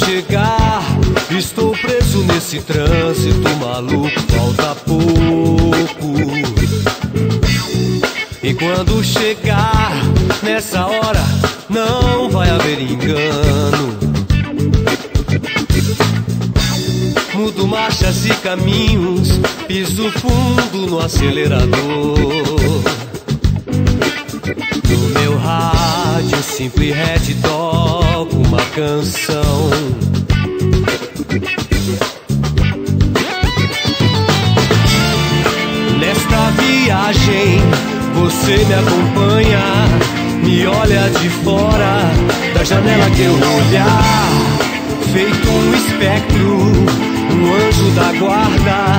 chegar. Estou preso nesse trânsito maluco, falta pouco. E quando chegar nessa hora, não vai haver engano. Mudo marchas e caminhos, piso fundo no acelerador. No meu rádio Simply Red toco uma canção. Nesta viagem você me acompanha, me olha de fora da janela que eu olhar. Feito um espectro, um anjo da guarda,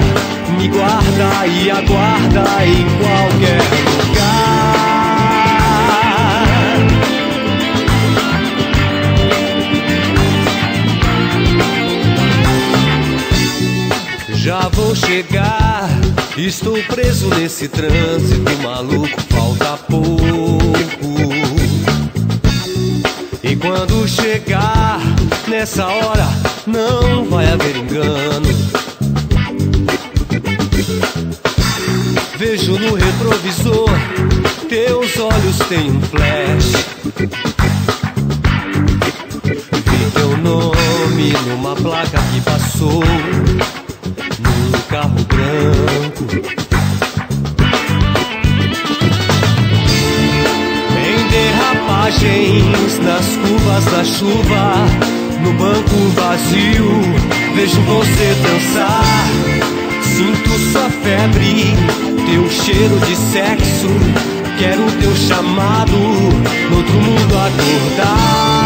me guarda e aguarda em qualquer lugar. Já vou chegar, estou preso nesse trânsito maluco, falta pouco. E quando chegar nessa hora, não vai haver engano. Vejo no retrovisor, teus olhos têm um flash. Vi teu nome numa placa que passou num carro branco. Em derrapagens, nas curvas da chuva, no banco vazio, vejo você dançar. Sinto sua febre, teu cheiro de sexo. Quero teu chamado, no outro mundo acordar.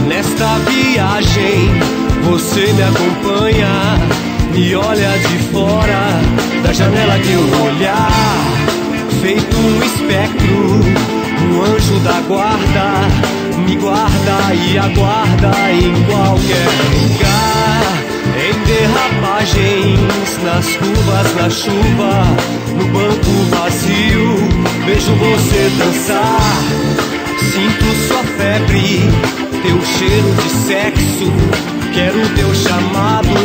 Nesta viagem você me acompanha, me olha de fora da janela que eu olhar. Feito um espectro, um anjo da guarda, me guarda e aguarda em qualquer lugar. Em derrapagens, nas curvas, na chuva, no banco vazio, vejo você dançar. Sinto sua febre, teu cheiro de sexo. Quero teu chamado,